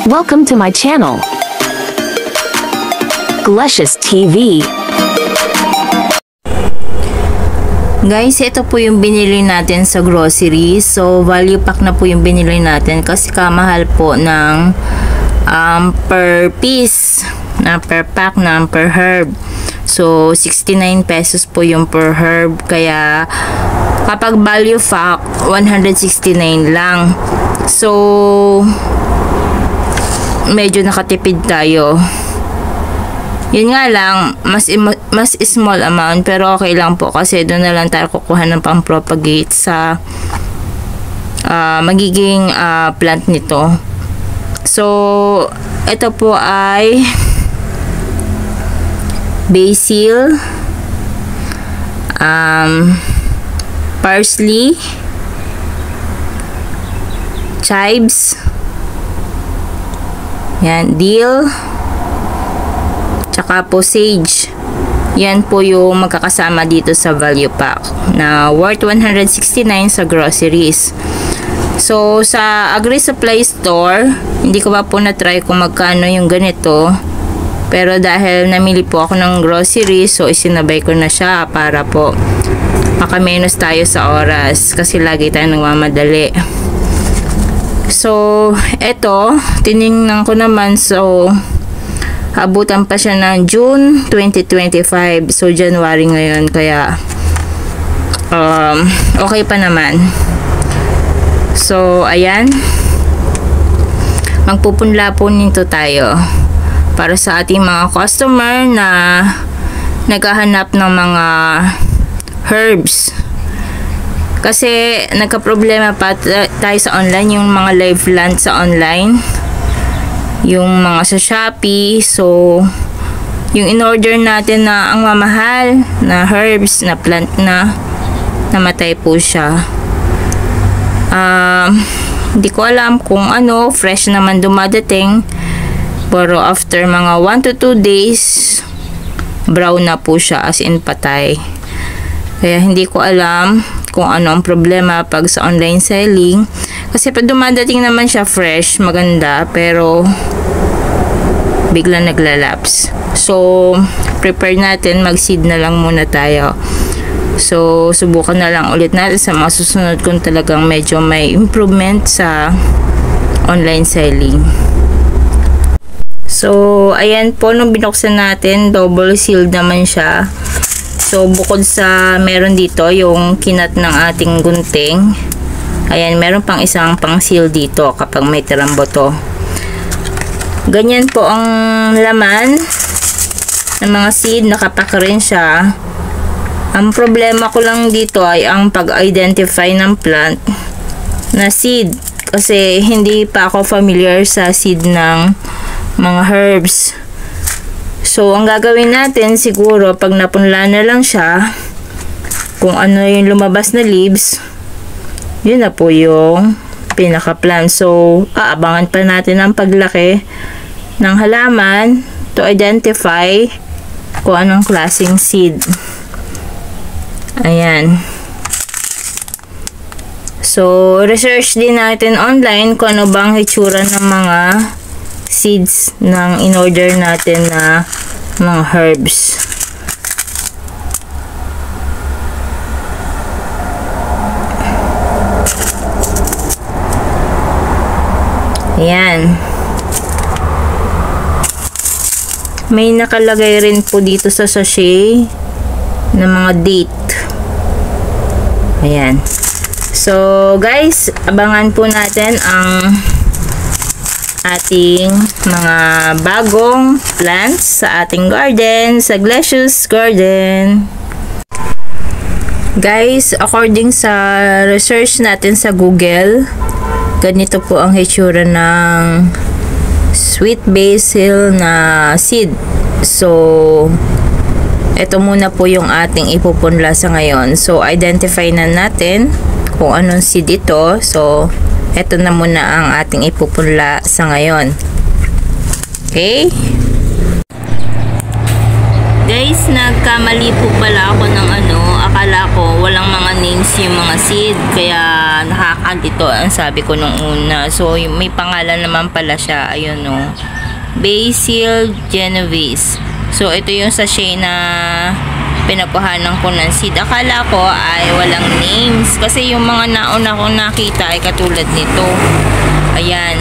Welcome to my channel, Glecious TV. Guys, ito po yung binili natin sa grocery. So, value pack na po yung binili natin kasi kamahal po ng per piece, na per pack, na per herb. So, 69 pesos po yung per herb. Kaya, kapag value pack, 169 lang. So, medyo nakatipid tayo. Yun nga lang, mas small amount, pero okay lang po kasi doon na lang tayo kukuha ng pang-propagate sa magiging plant nito. So, ito po ay basil, parsley, chives, yan, dill, tsaka po sage. Yan po yung magkakasama dito sa value pack na worth 169 sa groceries. So, sa Agri Supply Store, hindi ko pa po na-try kung magkano yung ganito. Pero dahil namili po ako ng groceries, so isinabay ko na siya para po makamenos tayo sa oras kasi lagi tayo nagmamadali. So, eto, tiningnan ko naman, so abutan pa siya ng June 2025. So, January ngayon. Kaya, okay pa naman. So, ayan. Magpupunla po nito tayo. Para sa ating mga customer na naghahanap ng mga herbs. Kasi, nagka-problema pa tayo sa online. Yung mga live plant sa online. Yung mga sa Shopee. So, yung in-order natin na ang mamahal na herbs, na plant na namatay po siya. Hindi ko alam kung ano, fresh naman dumadating. Pero after mga 1 to 2 days, brown na po siya, as in patay. Kaya hindi ko alam kung ano ang problema pag sa online selling. Kasi pag dumadating naman siya fresh, maganda, pero bigla naglalapse. So, prepare natin, mag-seed na lang muna tayo. So, subukan na lang ulit natin sa mga susunod kung talagang medyo may improvement sa online selling. So, ayan po, nung binuksan natin, double sealed naman siya. So, bukod sa meron dito yung kinat ng ating gunting, ayan, meron pang isang pang seal dito kapag may tirang boto. Ganyan po ang laman ng mga seed, nakapack rin siya. Ang problema ko lang dito ay ang pag-identify ng plant na seed. Kasi hindi pa ako familiar sa seed ng mga herbs. So, ang gagawin natin siguro, pag napunla na lang siya, kung ano yung lumabas na leaves, yun na po yung pinaka-plant. So, aabangan pa natin ang paglaki ng halaman to identify kung anong klaseng seed. Ayan. So, research din natin online kung ano bang hitsura ng mga seeds ng in-order natin na mga herbs. Ayan. May nakalagay rin po dito sa sachet na mga date. Ayan. So, guys, abangan po natin ang ating mga bagong plants sa ating garden, sa Glecious Garden. Guys, according sa research natin sa Google, ganito po ang hitsura ng sweet basil na seed. So, ito muna po yung ating ipupunla sa ngayon. So, identify na natin kung anong seed ito. So, ito na muna ang ating ipupunla sa ngayon. Okay? Guys, nagkamali po pala ako ng akala ko walang mga names yung mga seed. Kaya, nakakalito ang sabi ko nung una. So may pangalan naman pala siya, ayun oh, Basil Genovese. So ito yung sachet na pinakuhanan ko ng seed. Akala ko ay walang names kasi yung mga nauna kong nakita ay katulad nito. Ayan,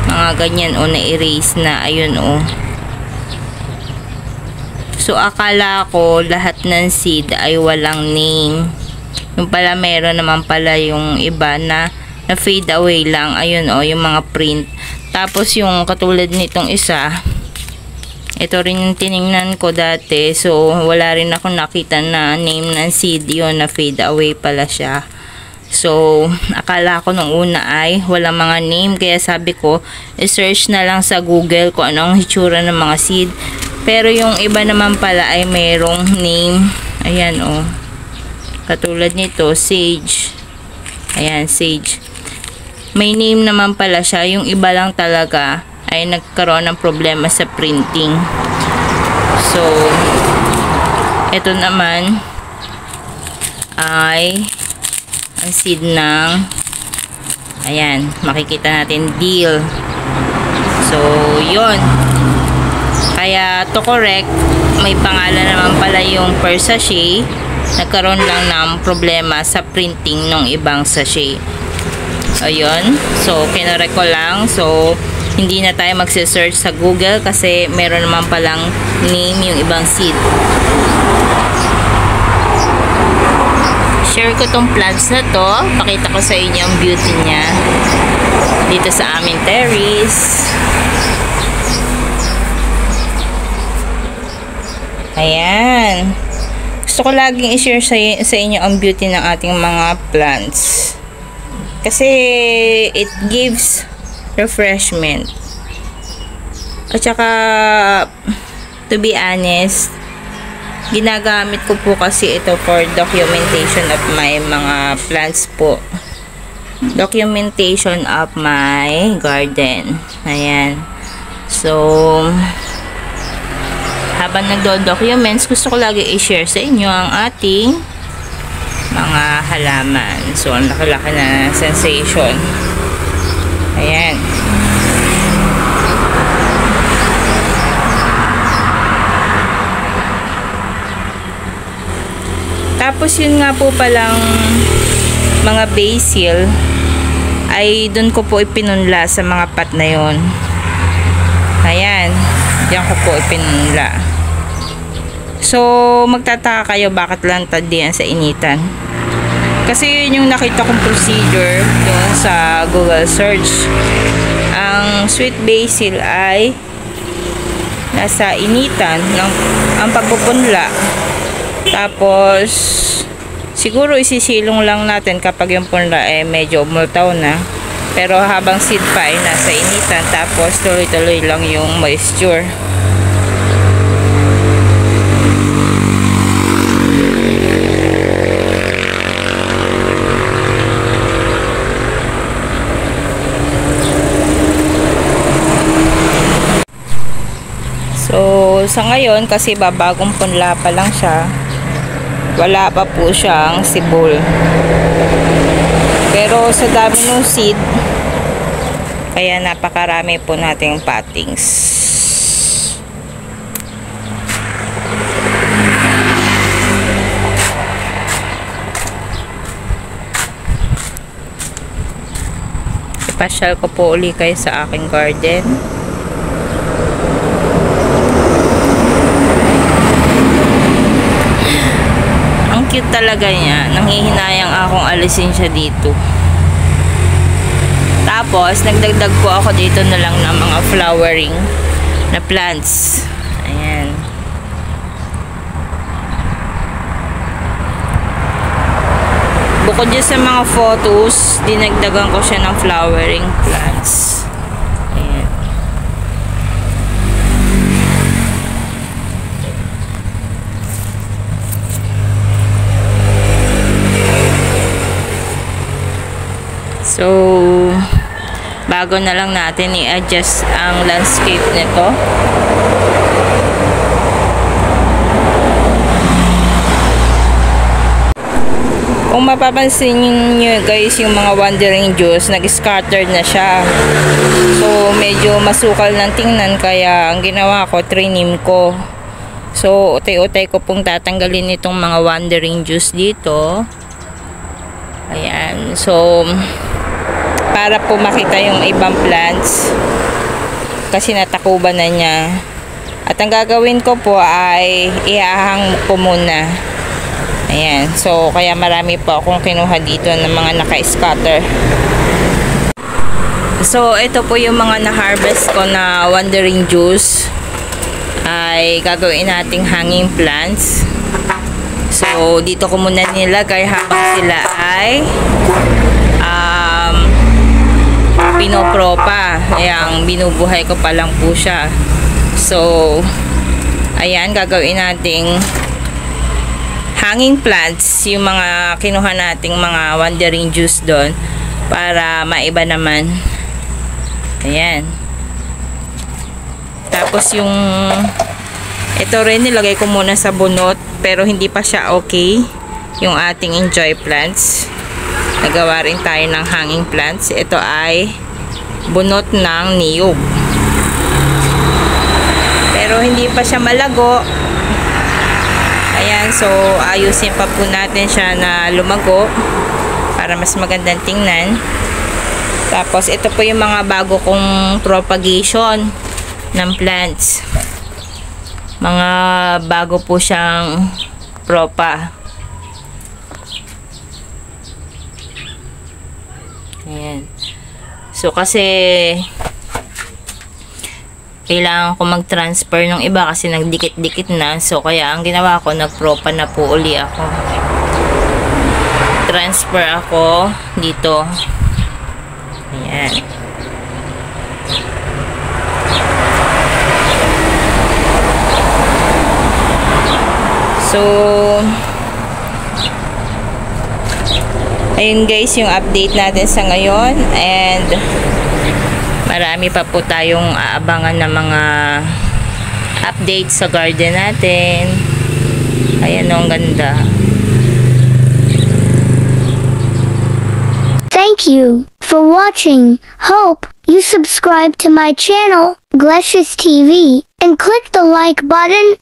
mga ganyan o na-erase na, ayun o. So akala ko lahat ng seed ay walang name. Yung pala meron naman pala yung iba na fade away lang, ayun o, yung mga print. Tapos yung katulad nitong isa, ito rin yung tiningnan ko dati. So wala rin ako nakita na name ng seed, yun na fade away pala siya. So, akala ko nung una ay walang mga name. Kaya sabi ko, i-search na lang sa Google kung anong hitsura ng mga seed. Pero yung iba naman pala ay mayroong name. Ayan o. Katulad nito, Sage. Ayan, Sage. May name naman pala siya. Yung iba lang talaga ay nagkaroon ng problema sa printing. So, ito naman ay ang seed ng, ayan, makikita natin, deal. So yun, kaya to correct, may pangalan naman pala yung per sachet. Nagkaroon lang ng problema sa printing ng ibang sachet. Ayun, so kinorek ko lang. So hindi na tayo magse-search sa Google kasi meron naman palang name yung ibang seed. Share ko tong plants na to. Pakita ko sa inyo ang beauty niya dito sa aming terrace. Ayan. Gusto ko laging i-share sa inyo ang beauty ng ating mga plants. Kasi it gives refreshment. At saka, to be honest, ginagamit ko po kasi ito for documentation of my mga plants po. Documentation of my garden. Ayan. So, habang nagdo-documents, gusto ko lagi i-share sa inyo ang ating mga halaman. So, ang laki-laki na sensation. Ayan. Tapos yun nga po palang mga basil ay dun ko po ipinunla sa mga pot na yun. Ayan, diyan ko po ipinunla. So magtataka kayo bakit lantad diyan sa initan. Kasi yun yung nakita kong procedure dun sa Google search. Ang sweet basil ay nasa initan ng ang pagpupunla. Tapos siguro isisilong lang natin kapag yung punla ay medyo umultaw na. Pero habang seed pa ay nasa initan, tapos tuloy-tuloy lang yung moisture. So sa ngayon, kasi babagong punla pa lang siya, wala pa po siyang sibol. Pero sa dami ng seed, kaya napakarami po nating cuttings. Ipasyal ko po uli kayo sa aking garden. Cute talaga niya. Nanghihinayang akong alisin siya dito. Tapos, nagdagdag po ako dito na lang ng mga flowering na plants. Ayan. Bukod dyan sa mga photos, dinagdagan ko siya ng flowering plants. Ayan. So, bago na lang natin i-adjust ang landscape nito. Kung mapapansin nyo guys, yung mga wandering juice, nag-scattered na siya. So, medyo masukal ng tingnan, kaya ang ginawa ko, trinim ko. So, utay-utay ko pong tatanggalin itong mga wandering juice dito. Ayan. So, para po makita yung ibang plants, kasi natakuban na niya. At ang gagawin ko po ay ihahang ko muna. Ayan. So, kaya marami po akong kinuha dito ng mga naka-scatter. So, ito po yung mga na-harvest ko na wandering juice. Ay gagawin nating hanging plants. So, dito ko muna nilagay habang sila ay pinopropa. Ayan, binubuhay ko pa lang po siya. So, ayan, gagawin nating hanging plants, yung mga kinuha nating mga wandering juice doon, para maiba naman. Ayan. Tapos yung ito rin nilagay ko muna sa bunot, pero hindi pa siya okay yung ating enjoy plants. Nagawa rin tayo ng hanging plants. Ito ay bunot ng niyog, pero hindi pa siya malago. Ayan, so ayusin pa po natin siya na lumago para mas magandang tingnan. Tapos ito po yung mga bago kong propagation ng plants. Mga bago po siyang propa. Ayan. So kasi kailangan ko mag-transfer ng iba kasi nagdikit-dikit na. So kaya ang ginawa ko, nagpropa na po uli ako. Transfer ako dito. Ayan. So, ayun guys yung update natin sa ngayon, and marami pa po tayong aabangan ng mga updates sa garden natin. Ayan, ang ganda. Thank you for watching. Hope you subscribe to my channel, Glecious TV, and click the like button